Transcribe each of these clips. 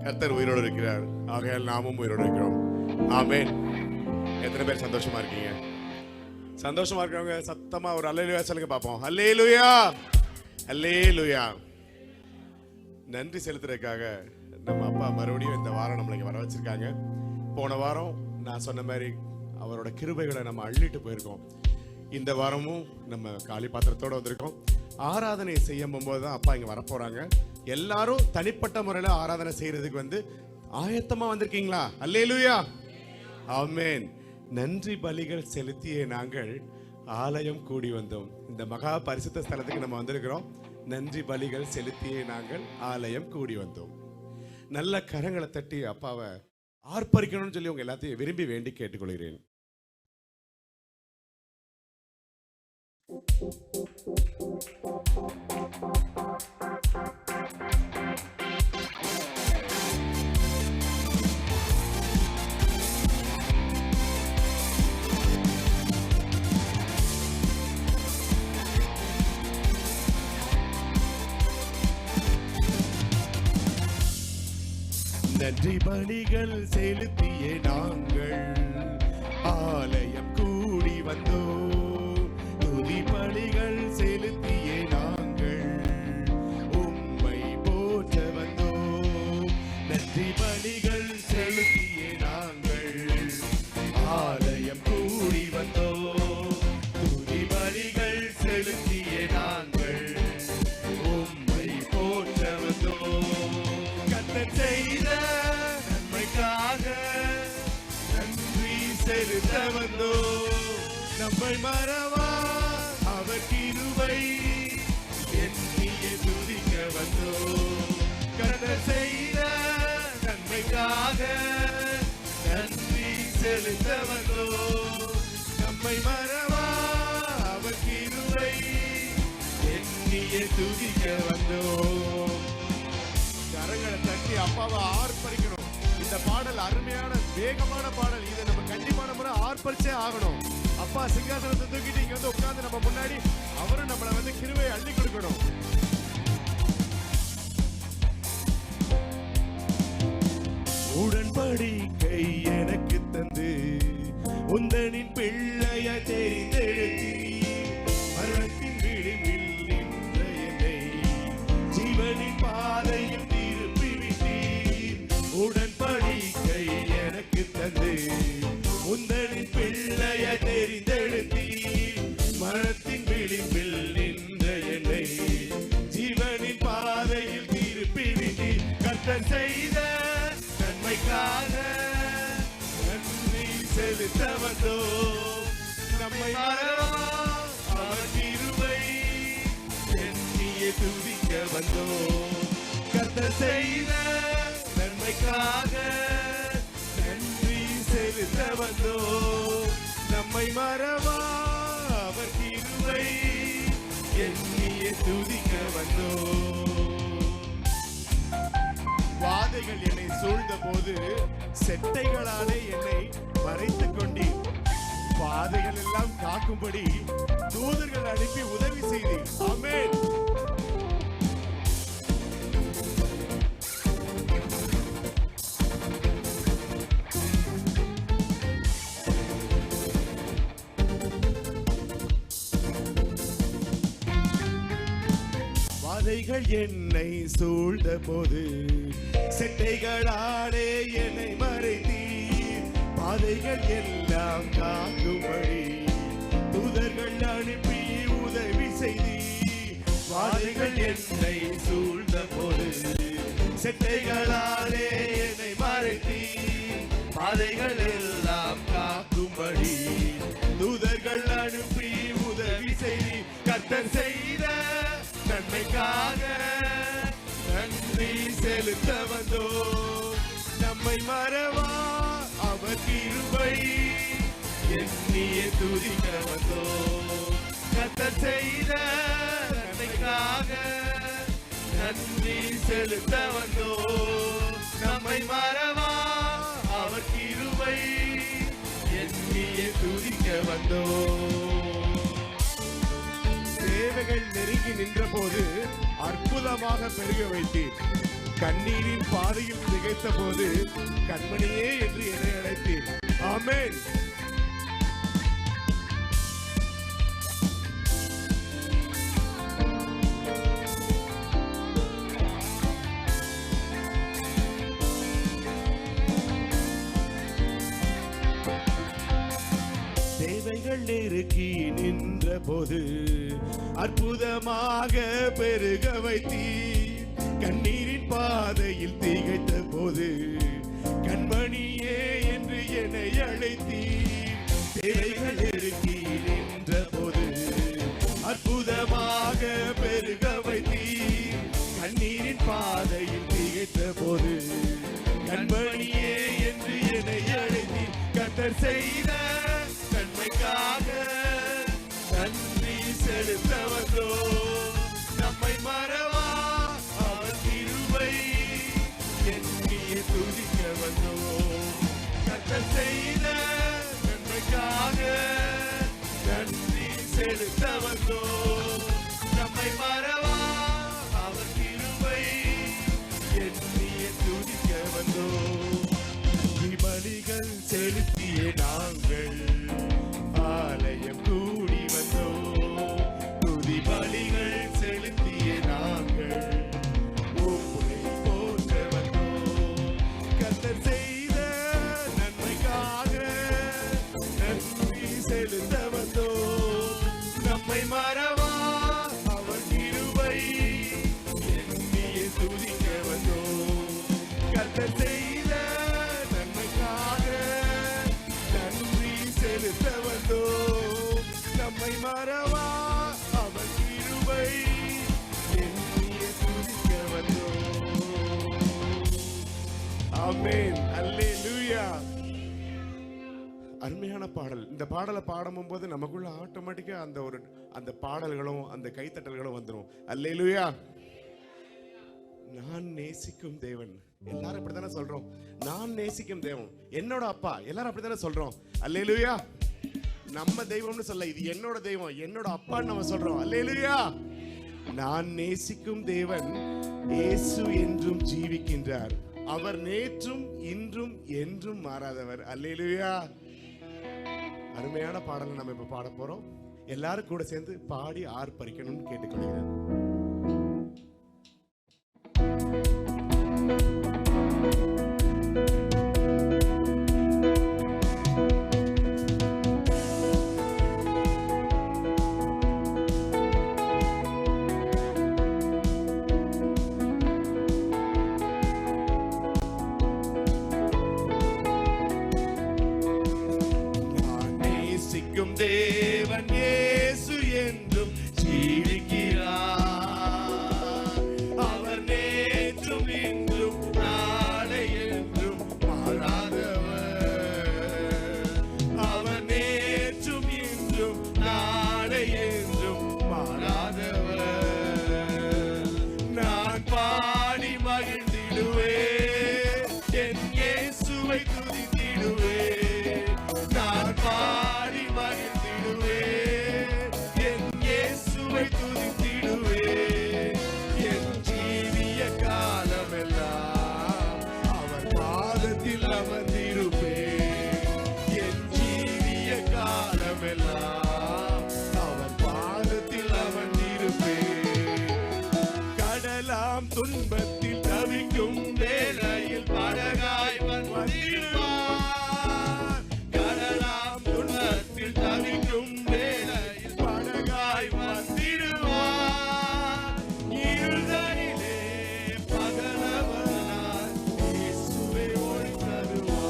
கர்த்தர் உயிரோடு இருக்கிறார். ஆகையால் நாமும் உயிரோடு இருக்கிறோம். ஆமென். எத்தனை பேர் சந்தோஷமா இருக்கீங்க? சந்தோஷமா இருக்கிறவங்க சத்தமா ஒரு அல்லேலூயா சொல்லுங்க பார்ப்போம். அல்லேலூயா, அல்லேலூயா. நன்றி செலுத்துறதுக்காக நம்ம அப்பா மறுபடியும் இந்த வாரம் நம்மளை வர வச்சிருக்காங்க. போன வாரம் நான் சொன்ன மாதிரி அவரோட கிருபைகளை நம்ம அள்ளிட்டு போயிருக்கோம். இந்த வாரமும் நம்ம காலி பாத்திரத்தோடு வந்திருக்கோம். ஆராதனை செய்யும் போது தான் அப்பா இங்கே வரப்போறாங்க. எல்லாரும் தனிப்பட்ட முறையில் ஆராதனை செய்யறதுக்கு ஆயத்தமா வந்திருக்கீங்களா? அல்லேலூயா, ஆமென். நன்றி பலிகள் செலுத்திய நாங்கள் ஆலயம் கூடி வந்தோம். இந்த மகா பரிசுத்த ஸ்தலத்துக்கு நம்ம வந்திருக்கிறோம். நன்றி பலிகள் செலுத்திய நாங்கள் ஆலயம் கூடி வந்தோம். நல்ல கரங்களை தட்டி அப்பாவை ஆர்ப்பரிக்கணும்னு சொல்லி உங்க எல்லாத்தையும் விரும்பி வேண்டி கேட்டுக்கொள்கிறேன். நன்றி பலிகள் செலுத்திய நாங்கள் ஆலயம் கூடி வந்தோம். துதி பலிகள் செலுத்திய நாங்கள் உம்மை போற்ற வந்தோம். நன்றி பலிகள் செலுத்திய நாங்கள் ஆலயம் கூடி வந்தோம். துதி பலிகள் செலுத்திய நாங்கள் உம்மை போற்ற வந்தோம். கர்த்தர் செய்த செலுத்த வந்தோம். நம்மை மறவா அவர் கிருபை எண்ணிய துதிக்க வந்தோம். கர்த்தர் செய்த நன்மைக்காக நன்றி செலுத்த வந்தோம். நம்மை மறவா அவர் கிருபை எண்ணிய துதிக்க வந்தோம். கரங்களை தட்டி அப்பாவை ஆர்ப்பரிக்கணும். இந்த பாடல் அருமையான வேகமான பாடல். இதை நம்ம கண்டிப்பான முறை ஆர்ப்பரிச்சே ஆகணும். அப்பா சிங்காசனத்தை தூக்கிட்டு இங்க உட்கார்ந்து நம்ம முன்னாடி அவரும் நம்மளை கிருபையை அள்ளி கொடுக்கணும். உடன்படிக்கை எனக்கு தந்து உந்தனின் பிள்ளைய தெரிந்தெடுத்தி மரணத்தின் விளிம்பில் நின்ற என்னை ஜீவனின் பாதையில் உடன்படிக்கை எனக்கு தந்து உந்தனின் பிள்ளைய தெரிந்தெடுத்தி மரணத்தின் விளிம்பில் நின்ற என்னை ஜீவனின் பாதையில் திருப்பி விட்டி. கர்த்தர் செய்த நன்மைக்காக நன்றி செலுத்த வந்தோம். நம்மை மறவா அவர் கிருபை எண்ணிய துதிக்க வந்தோம். கர்த்தர் செய்த நன்மைக்காக நன்றி செலுத்த வந்தோம். நம்மை மறவா அவர் கிருபை எண்ணிய துதிக்க வந்தோம். வாதைகள் என்னை சூழ்ந்த போது செட்டைகளாலே என்னை மறைத்துக் கொண்டீர். வாதைகள் எல்லாம் காக்கும்படி தூதர்கள் அனுப்பி உதவி செய்தீர். ஆமென். வாதைகள் என்னை சூழ்ந்த போது செட்டைகளாலே என்னை மறைத்தீர். பாதைகள் எல்லாம் காக்கும்படி தூதர்கள் அனுப்பி உதவி செய்தீர். வாதைகள் என்னை சூழ்ந்த போது செட்டைகளாலே என்னை மறைத்தீர். பாதைகள் எல்லாம் காக்கும்படி தூதர்கள் அனுப்பி உதவி செய்தீர். கர்த்தர் செய்த நன்மைக்காக நன்றி செலுத்த வந்தோம். நம்மை மறவா அவர் கிருபை எண்ணிய துதிக்க வந்தோம். கர்த்தர் செய்த நன்மைக்காக நன்றி செலுத்த வந்தோம். நம்மை மறவா அவர் கிருபை எண்ணிய துதிக்க வந்தோம். தேவைகள் நெருங்கி நின்ற போது அற்புதமாக பெருக வைத்தீர். கண்ணீரின் பாதையில் திகைத்த போது கண்மணியே என்று என்னை அழைத்தீர். ஆமென். தேவைகள் நெருக்கி நின்ற போது அற்புதமாக பெருக வைத்தீர். கண்ணீரின் பாதையில் திகைத்த போது கண்மணியே என்று என்னை அழைத்தீர். தேவைகள் நெருக்கி நின்ற போது அற்புதமாக பெருக வைத்தீர். கண்ணீரின் பாதையில் திகைத்த போது கண்மணியே என்று என்னை அழைத்தீர். கர்த்தர் செய்த நன்மைக்காக நன்றி செலுத்த வந்தோம். நம்மை மறவா அவர் கிருபை எண்ணிய துதிக்க வந்தோம். கர்த்தர் செய்த நன்மைக்காக நன்றி செலுத்த வந்தோம். நம்மை மறவா அவர் கிருபை எண்ணிய துதிக்க வந்தோம். பலிகள் செலுத்திய நாங்கள் ஆலயம் கூடி வந்தோம். துதி பலிகள் செலுத்திய நாங்கள் உம்மை போற்ற வந்தோம். கர்த்தர் செய்த நன்மைக்காக நன்றி செலுத்த வந்தோம். நம்மை மறவா அவர் கிருபை எண்ணிய துதிக்க வந்தோம். கர்த்தர் செய்த செலுத்த வந்தோம். நம்மை மறவா அவர் கிருபை எண்ணிய துதிக்க வந்தோம். ஆமென். அல்லேலூயா. அருமையான பாடல். இந்த பாடலை பாடும் போது நமக்குள்ள ஆட்டோமேட்டிக்கா அந்த பாடல்களும் அந்த கைத்தட்டல்களும் வந்துடும். அல்லேலூயா. நான் நேசிக்கும் தேவன். எல்லாரும் அப்படித்தானே சொல்றோம். நான் நேசிக்கும் தேவன் என்னோட அப்பா. எல்லாரும் அப்படித்தானே சொல்றோம். அல்லேலூயா. நம்ம தெய்வம்னு சொல்ல, இது என்னோட தெய்வம், என்னோட அப்பான்னு நம்ம சொல்றோம். அல்லேலூயா. நான் நேசிக்கும் தேவன் இயேசு என்றும் ஜீவிக்கின்றார். அவர் நேற்றும் இன்றும் என்றும் மாறாதவர். அல்லேலூயா. அருமையான பாடலை நம்ம இப்ப பாட போறோம். எல்லாரும் கூட சேர்ந்து பாடி ஆர்ப்பரிக்கணும்னு கேட்டுக்கொள்கிறேன். தேவன் இயேசு என்றும் ஜீவிக்கிறார். அவர் நேற்றும் இன்றும் நாளை என்றும் மாறாதவர். அவர் நேற்றும் இன்றும் நாளை என்றும் மாறாதவர். நான் பாடி மகிழ்ந்திடுவேன், என் இயேசுவை துதித்திடுவேன். நான் பாடி மகிழ்ந்திடுவேன், என் இயேசுவை துதித்திடுவேன். என் ஜீவிய காலமெல்லாம் அவர் பாதத்தில் அமர்ந்திருப்பேன். என் ஜீவிய காலமெல்லாம் அவர் பாதத்தில் அமர்ந்திருப்பேன். கடலாம் துன்பத்தில் தவிக்கும் வேளையில் படகாய் வந்திடுவார். கடலாம் துன்பத்தில் தவிக்கும் வேளையில் படகாய் வந்திடுவார். இருளிலே பகலவனாய் இயேசுவே ஒளி தருவார்.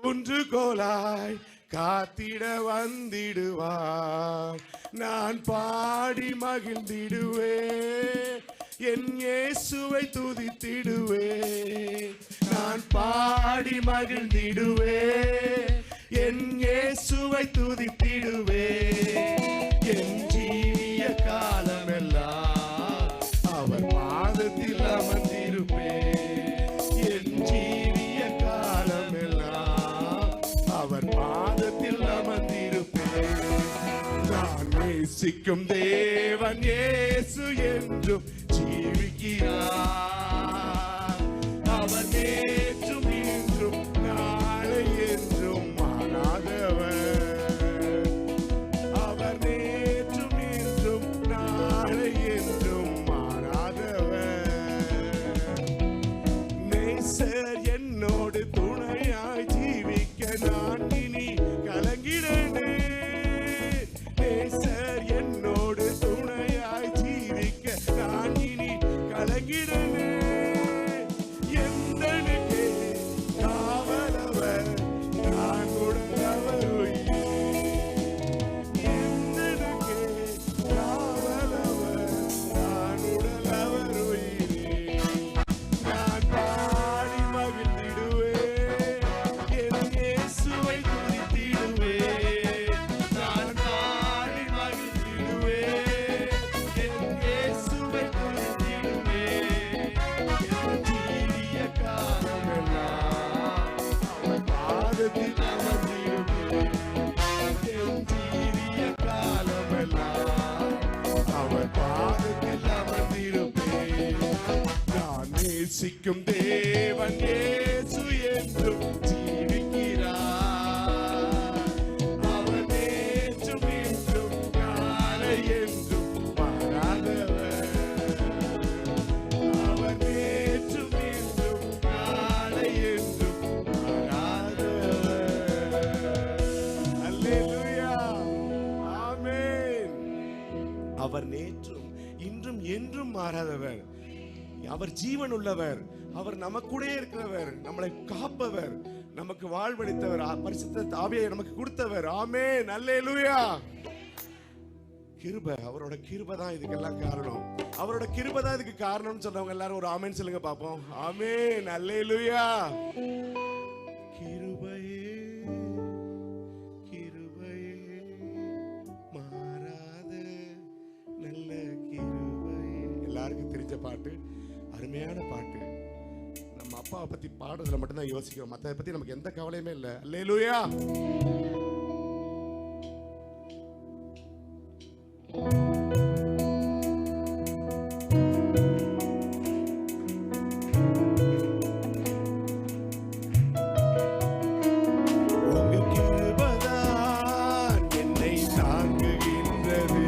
ஊன்றுகோலாய் காத்திட வந்திடுவார். நான் பாடி மகிழ்ந்திடுவே, என் இயேசுவை துதித்திடுவே. நான் பாடி மகிழ்ந்திடுவே, என் இயேசுவை துதித்திடுவே. என் ஜீவிய காலமெல்லாம் அவர் பாதத்தில் அமர்ந்திருப்பே. என் ஜீவிய காலமெல்லாம் அவர் பாதத்தில் அமர்ந்திருப்பே. நான் நேசிக்கும் தேவன் இயேசு என்றும் ஜீவிக்கிறார். அவர் நேற்றும் இன்றும் நாளை என்றும் மாறாதவர். அவர் நேற்றும் இன்றும் நாளை என்றும் மாறாதவர். நேசர் என்னோடு துணையாய் ஜீவிக்க நான் இனி கலங்கிடனே. நேசர் என்னோடு துணையாய் ஜீவிக்க நான் இனி கலங்கிடனே. எந்தனுக்கே காவலவர் நான் உடலவர் உயிரே. எந்தனுக்கே காவலவர் நான் உடலவர் உயிரே. நான் பாடி மகிழ்ந்திடுவே, என் இயேசுவை துதித்திடுவே. நான் பாடி மகிழ்ந்திடுவே, என் இயேசுவை துதித்திடுவே. என் ஜீவிய காலமெல்லாம் அவர் பாதத்தில் அமர்ந்திருப்பே. என் ஜீவிய காலமெல்லாம் அவர் பாதத்தில் அமர்ந்திருப்பே. நான் நேசிக்கும் தேவன் இயேசு என்றும் ஜீவிக்கிறார். அவர் நேற்றும் இன்றும் நாளை என்றும் மாறாதவர். அவர் நேற்றும் இன்றும் நாளை என்றும் மாறாதவர். அல்லேலூயா, ஆமென். அவர் நேற்றும் இன்றும் என்றும் மாறாதவர். அவர் ஜீவன் உள்ளவர். அவர் நமக்கூடே இருக்கிறவர், நம்மளை காப்பவர், நமக்கு வாழ்வளித்தவர், பரிசுத்த ஆவியை நமக்கு கொடுத்தவர். ஆமென், அல்லேலூயா. கிருபை, அவரோட கிருபை தான் இதுக்கெல்லாம் காரணம். அவரோட கிருபை தான் இதுக்கு காரணம்னு சொன்னவங்க எல்லாரும் ஒரு ஆமென் சொல்லுங்க பாப்போம். ஆமென், அல்லேலூயா. கிருபையே கிருபையே மாறாத நல்ல கிருபையே. எல்லாருக்கும் தெரிஞ்ச பாட்டு, அருமையான பாட்டு. நம்ம அப்பாவை பத்தி பாடுறதுல மட்டும்தான் யோசிக்கிறோம், மற்றதை பத்தி நமக்கு எந்த கவலையுமே இல்லை. அல்லேலூயா. உங்க கிருபைதான் என்னை தாங்குகின்றது.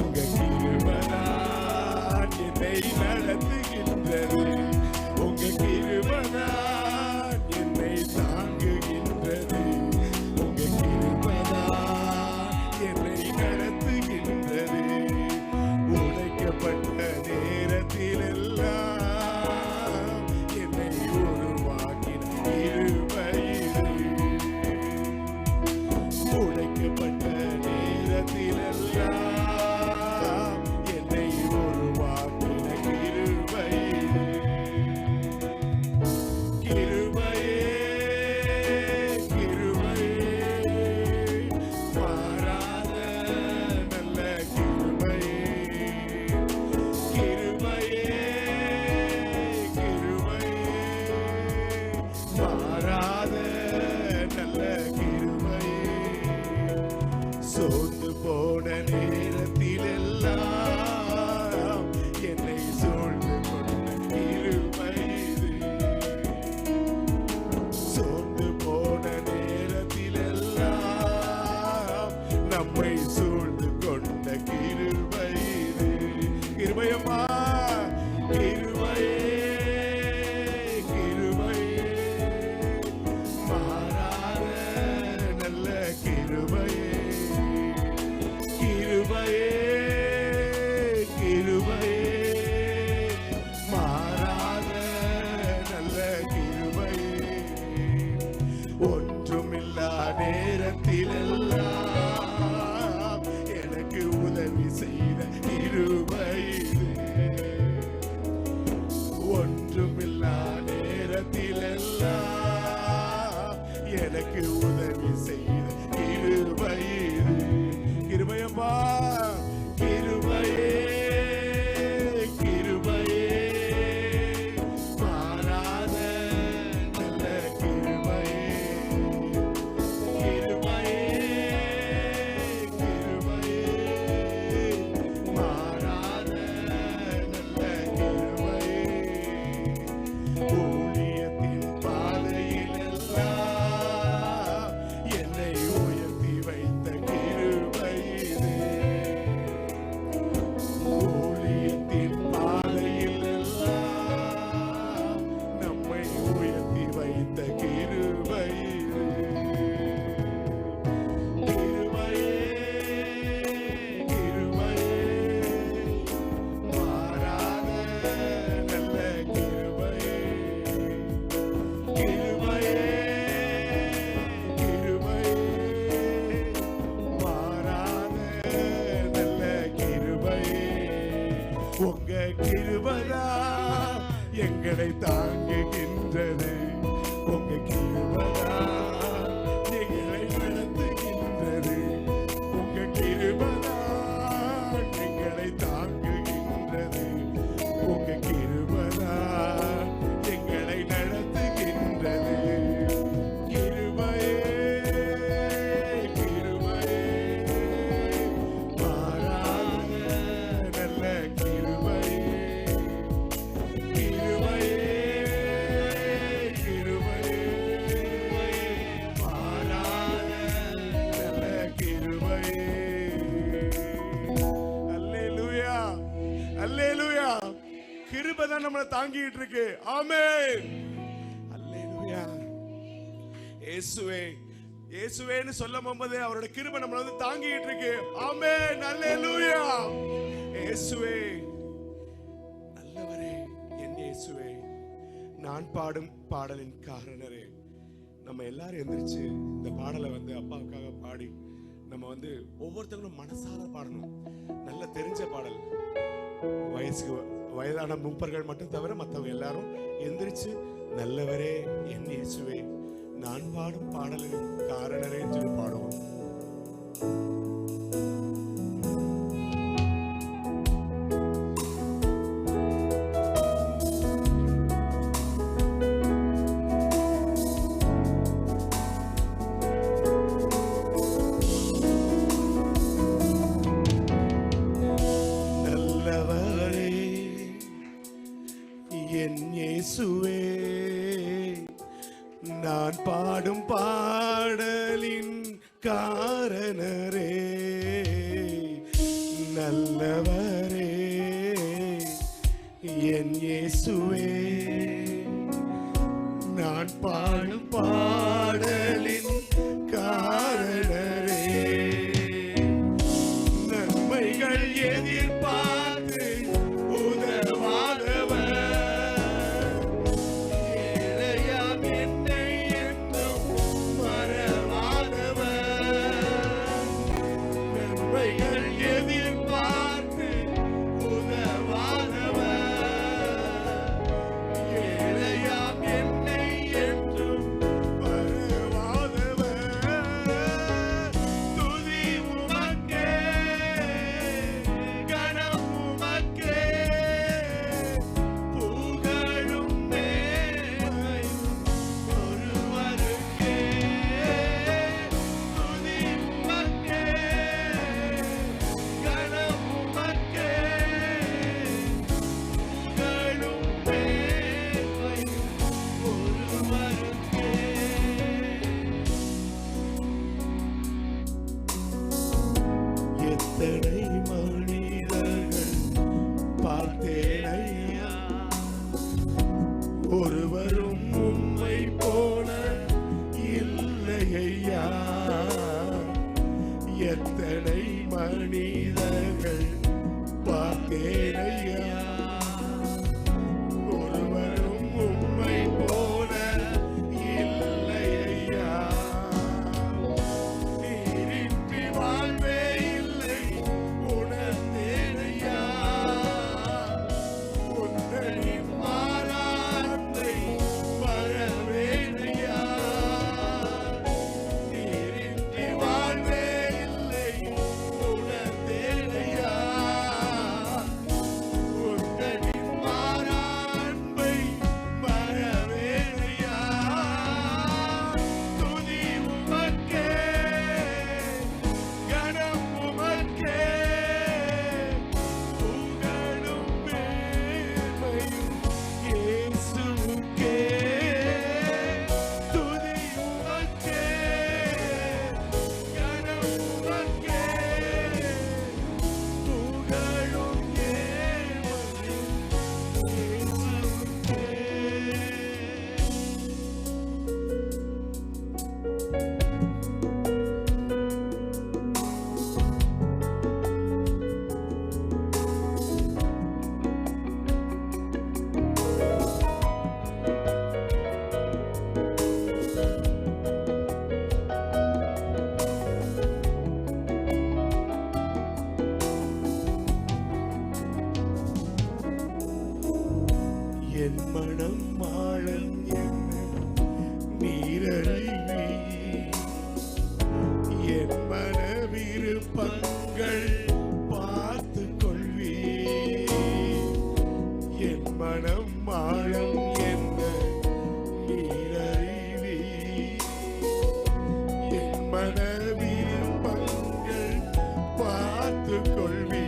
உங்க கிருபைதான் என்னை நடத்துகின்றது. உங்க கிருபைதான் என்னை தாங்குகின்றது. உங்க ஒன்றுமில்லா நேரத்திலெல்லாம் எனக்கு உதவி செய்த கிருபை இது. கிருபையப்பா, கிருபையே கிருபையே, மாறாத நல்ல கிருபையே. கிருபையே கிருபையே, மாறாத நல்ல கிருபையே. ஊழியத்தின் பாதையிலெல்லாம் என்னை உயர்த்தி வைத்த கிருபை இது. ஊழியத்தின் பாதையிலெல்லாம் நம்மை உயர்த்தி வைத்த கிருபை இது. கிருபையே கிருபையே, மாறாத நல்ல கிருபையே. கிருபையே கிருபையே, மாறாத நல்ல கிருபையே. உங்க கிருபைதா எங்களை தாங்குகின்றது. உங்க கிருபைதா எங்களை நடத்துகின்றது. உங்க கிருபைதா எங்களை தாங்குகின்றது. உங்க கிருபைதா எங்களை நடத்துகின்றது. கிருபையே கிருபையே, மாறாத நல்ல கிருபையே. கிருபையே கிருபையே, மாறாத நல்ல கிருபையே. அல்லேலூயா அல்லேலூயா. கிருபை தான் நம்மளை தாங்கிட்டு இருக்கு. ஆமென். அல்லேலூயா. இயேசுவே இயேசுவேன்னு சொல்லும் போது அவரோட கிருபை நம்மளை வந்து தாங்கிட்டு இருக்கு. ஆமென். அல்லேலூயா. இயேசுவே நல்லவரே, என் இயேசுவே, நான் பாடும் பாடலின் காரணரே. நம்ம எல்லாரும் எந்திரிச்சு இந்த பாடலை வந்து அப்பாவுக்காக பாடி நம்ம வந்து ஒவ்வொருத்தங்களும் மனசார பாடணும். நல்ல தெரிஞ்ச பாடல். வயதான மூப்பர்கள் மட்டும் தவிர மற்றவங்க எல்லாரும் எந்திரிச்சு நல்லவரே என் இயேசுவே, நான் பாடும் பாடலின் காரணரே சொல்லி பாடுவோம். நல்லவரே என் இயேசுவே, நான் பாடும் பாடலின் காரணரே. நல்லவரே என் இயேசுவே, நான் பாடும் பாடலின் காரணரே. நன்மைகள் எதிர்பார்த்து உதவாதவர், ஏழையாம் என்னை என்றும் மறவாதவர். நன்மைகள் எதிர்பார்த்து உதவாதவர், ஏழையாம் என்னை என்றும் மறவாதவர். துதி உமக்கே, கனம் உமக்கே, புகழும் மேன்மையும் ஒருவருக்கே. துதி உமக்கே, கனம் உமக்கே, புகழும் மேன்மையும் ஒருவருக்கே. எத்தனை மனிதர்கள் பார்த்தேனையா, ஒருவரும் உம்மை போல இல்லையா. எத்தனை மனிதர்கள் பார்த்தேனையா, ஒருவரும் உம்மை போல இல்லையா. நீரின்றி வாழ்வே இல்லை உணர்ந்தேனையா, உன்னை மாறாத ஆழம் என்ன நீரறிவி என் மன விருப்பங்கள் பார்த்து கொள்வி என் மனம் ஆழம் என்ன நீரறிவி என் மன விருப்பங்கள் பார்த்து கொள்வி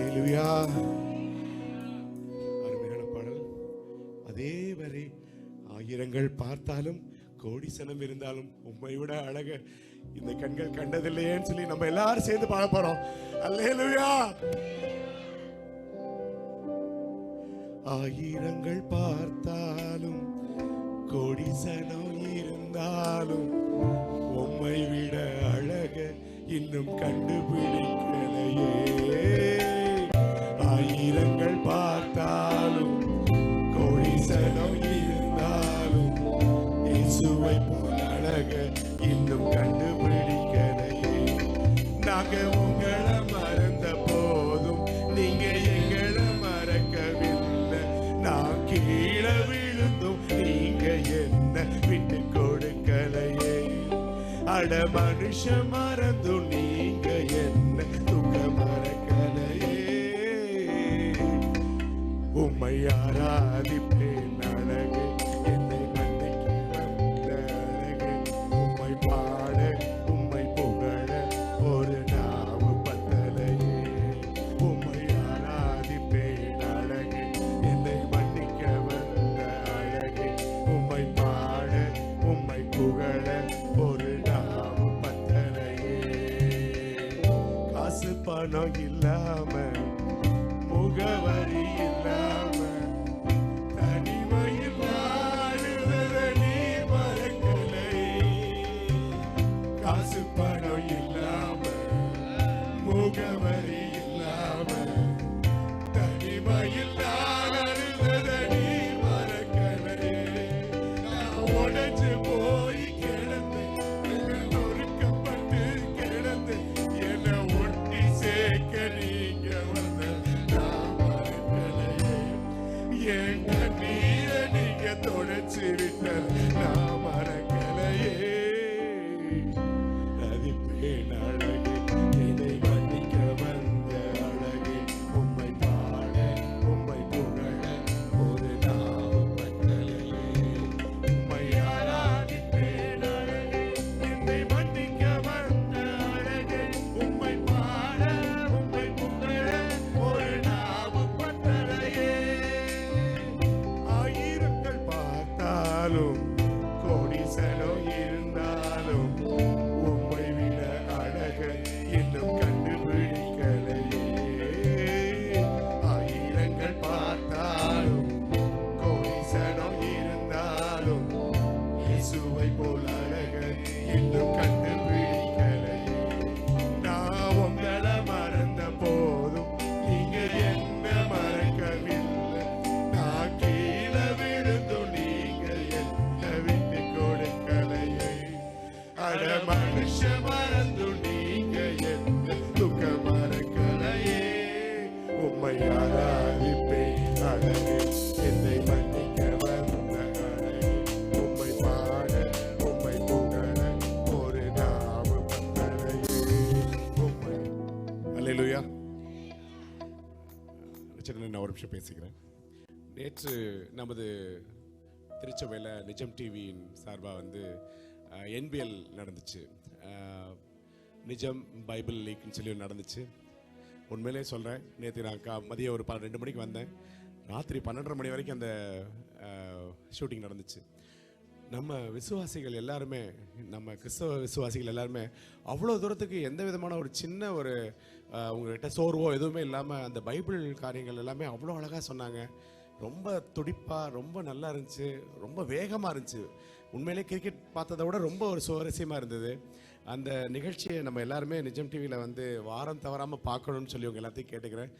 அருமையான பாடல். அதே வரை ஆயிரங்கள் பார்த்தாலும் கோடி சனம் இருந்தாலும் உம்மை விட அழக இந்த கண்கள் கண்டதில்லையேன்னு சொல்லி நம்ம எல்லாரும் சேர்ந்து பாட போறோம். அல்லேலூயா. ஆயிரங்கள் பார்த்தாலும் கோடி சனம் இருந்தாலும் உம்மை விட அழக இன்னும் கண்டுபிடிக்கலையே. ஆயிரங்கள் பார்த்தாலும் கோடி சனம் இருந்தாலும் இயேசுவை போல அழக இன்னும் கண்டுபிடிக்கலையே. நாங்க உங்களை மறந்த போதும் நீங்க எங்களை மறக்கவில்லை. நான் கீழே விழுந்தும் நீங்க என்ன விட்டு கொடுக்கலையே. அட மனுஷ மறந்து நீங்க என்ன துக்க மறக்கலையே. உம்மை ஆராதிப்பேன் அழகு என்னை மன்னிக்க வந்த அழகு. உம்மை பாட உம்மை புகழ ஒரு நாவு பத்தலையே. உம்மை ஆராதிப்பேன் அழகு என்னை மன்னிக்க வந்த அழகு. உம்மை பாட உம்மை புகழ ஒரு நாவு பத்தலையே. காசு பணம் இல்லாம முகவரி இல்லாம தனிமையில் வாழுவத நீ மறக்கலை. காசு பணம் இல்லாம முகவரி இல்லாம தனிமையில் வாழுவத நீ மறக்கலை. நான் உடைச்சு போய் கிடந்து நொறுக்கப்பட்டு கிடந்து என்னை ஒட்டி சேர்க்க நீங்க வந்த என் கண்ணீரை நீங்க தொடச்சு விட்ட நான் மறக்கலையே. ரதிப்பேன் அழகு என்னை மன்னிக்க வந்த அழகு. உம்மை பாட உம்மை புகழ ஒரு நாவு பத்தலையே. உம்மை ஆராதிப்பேன் அழகு என்னை மன்னிக்க வந்த அழகு. உம்மை பாட உம்மை புகழ ஒரு நாவு பத்தலையே. கோடி சனம் இருந்தாலும் உம்மை விட அழக இன்னும் கண்டுபிடிக்கலையே. ஆயிரங்கள் பார்த்தாலும் கோடி சனம் இருந்தாலும் இயேசுவை போல் அழக இன்னும் கண்டுபிடிக்கலையே. நான் உங்களை மறந்த போதும் நீங்க என்ன மறக்கவில்லை. நான் கீழே விழுந்தும் நீங்க என்ன விட்டு கொடு மனுஷ மறந்து நீங்க எந்த துக்க மறக்கலையே. உம்மை ஆராதிப்பேன் அழகே, என்னை மன்னிக்க வந்த அழகே. உம்மை பாட உம்மை புகழ ஒரு நாவும் தரையே. உம்மை அல்லேலூயா. நான் ஒரு நிமிஷம் பேசிக்கிறேன். நேற்று நமது திருச்சபையில் நிஜம் டிவியின் சார்பாக வந்து என்பிஎல் நடந்துச்சு. நிஜம் பைபிள் லீக்னு சொல்லி நடந்துச்சு. உண்மையிலே சொல்கிறேன், நேற்று நான் மதியம் ஒரு 2 மணிக்கு வந்தேன். ராத்திரி 12:30 மணி வரைக்கும் அந்த ஷூட்டிங் நடந்துச்சு. நம்ம விசுவாசிகள் எல்லாருமே, நம்ம கிறிஸ்தவ விசுவாசிகள் எல்லாருமே அவ்வளோ தூரத்துக்கு எந்த விதமான ஒரு சின்ன ஒரு உங்கள்கிட்ட சோர்வோ எதுவுமே இல்லாமல் அந்த பைபிள் காரியங்கள் எல்லாமே அவ்வளோ அழகாக சொன்னாங்க. ரொம்ப துடிப்பாக, ரொம்ப நல்லா இருந்துச்சு, ரொம்ப வேகமாக இருந்துச்சு. உண்மையிலே கிரிக்கெட் பார்த்ததை விட ரொம்ப ஒரு சுவாரஸ்யமாக இருந்தது. அந்த நிகழ்ச்சியை நம்ம எல்லாருமே நிஜம் டிவியில் வந்து வாரம் தவறாமல் பார்க்கணும்னு சொல்லி உங்கள் எல்லாத்தையும் கேட்டுக்கிறேன்.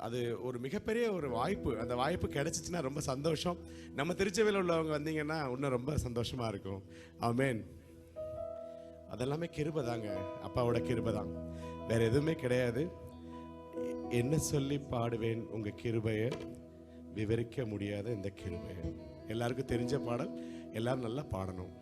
அது ஒரு மிகப்பெரிய ஒரு வாய்ப்பு. அந்த வாய்ப்பு கிடைச்சிச்சுன்னா ரொம்ப சந்தோஷம். நம்ம திருச்சபையில் உள்ளவங்க வந்தீங்கன்னா இன்னும் ரொம்ப சந்தோஷமாக இருக்கும். ஆமென். அதெல்லாமே கிருபை தாங்க, அப்பாவோட கிருபை தான், வேற எதுவுமே கிடையாது. என்ன சொல்லி பாடுவேன் உங்கள் கிருபையை, விவரிக்க முடியாத இந்த கிருபையை. எல்லாருக்கும் தெரிஞ்ச பாடல், எல்லாரும் நல்லா பாடணும்.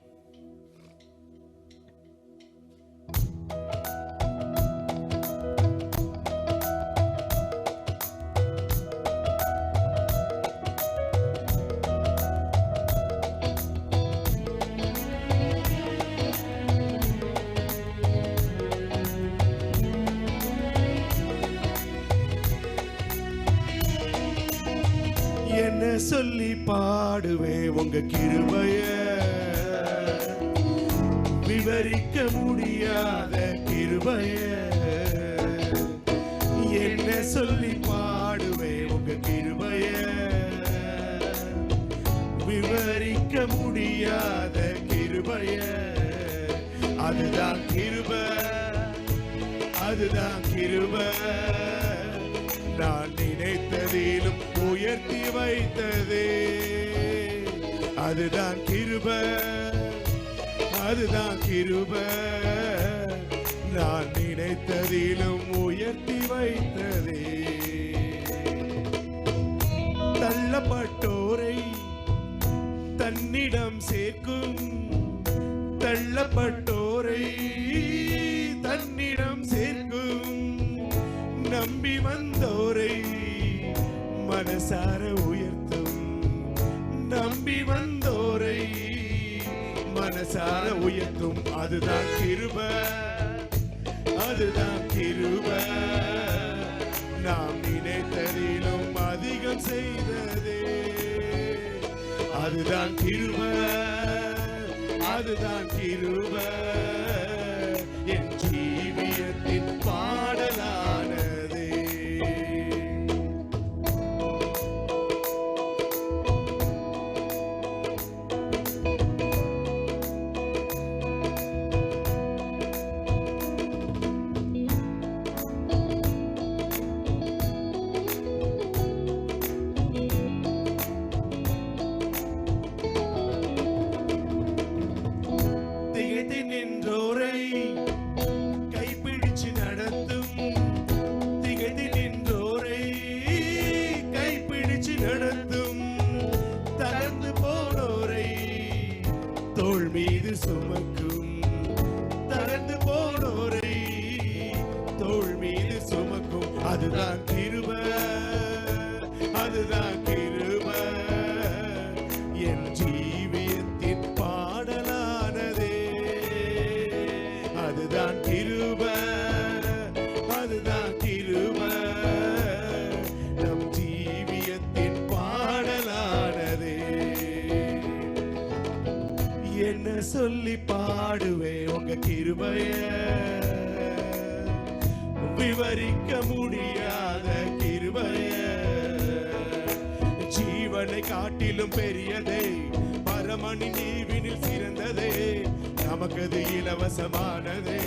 என்ன சொல்லி பாடுவே உங்க கிருபைய, விவரிக்க முடியாத கிருபைய. என்ன சொல்லி பாடுவே உங்க கிருபைய, விவரிக்க முடியாத கிருபைய. அதுதான் கிருபை, அதுதான் கிருபை. நான் நினைத்ததிலும் உயர்த்தி வைத்ததே. அதுதான் கிருபை, அதுதான் கிருபை. நான் நினைத்ததிலும் உயர்த்தி வைத்ததே. தள்ளப்பட்டோரை தன்னிடம் சேர்க்கும், தள்ளப்பட்டோரை தன்னிடம் சேர்க்கும். நம்பி வந்தோரை மனசார உயர்த்தும், நம்பி வந்தோரை மனசார உயர்த்தும். அதுதான் கிருபை, அதுதான் கிருபை. நாம் நினைத்ததிலும் அதிகம் செய்ததே. அதுதான் கிருபை, அதுதான் கிருபை. என் ஜீவியத்தின் பாடலானதே. தோள் மீது சுமக்கும், தளர்ந்து போனோரை தோள் மீது சுமக்கும். அதுதான் கிருபை, அதுதான் கிருபை. என் ஜீவியத்தின் பாடலானதே. அதுதான் கிருபை, அதுதான் கிருபை. நம் ஜீவியத்தின் பாடலானதே. என்ன சொல்லி பாடுவே உங்க கிருபைய, விவரிக்க முடியாத கிருபைய. ஜீவனை காட்டிலும் பெரியதே, பரமணி நீவினில் சிறந்ததே. நமக்கது இலவசமானதே,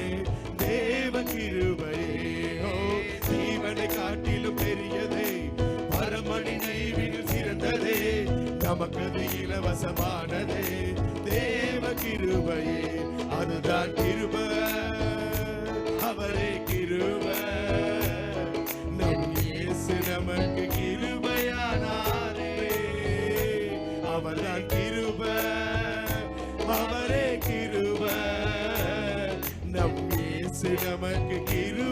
தேவ கிருபையே. ஜீவனை காட்டிலும் பெரியதே, பரமணி நீவினில் சிறந்ததே. நமக்கது இலவசமானதே, தேவ கிருபையே, அதுதான் கிருபை, அவரே கிருபை. நம் இயேசு நமக்கு கிருபையானாரே, அவர்தான் கிருபை, அவரே கிருபை. நம் இயேசு நமக்கு கிருபை.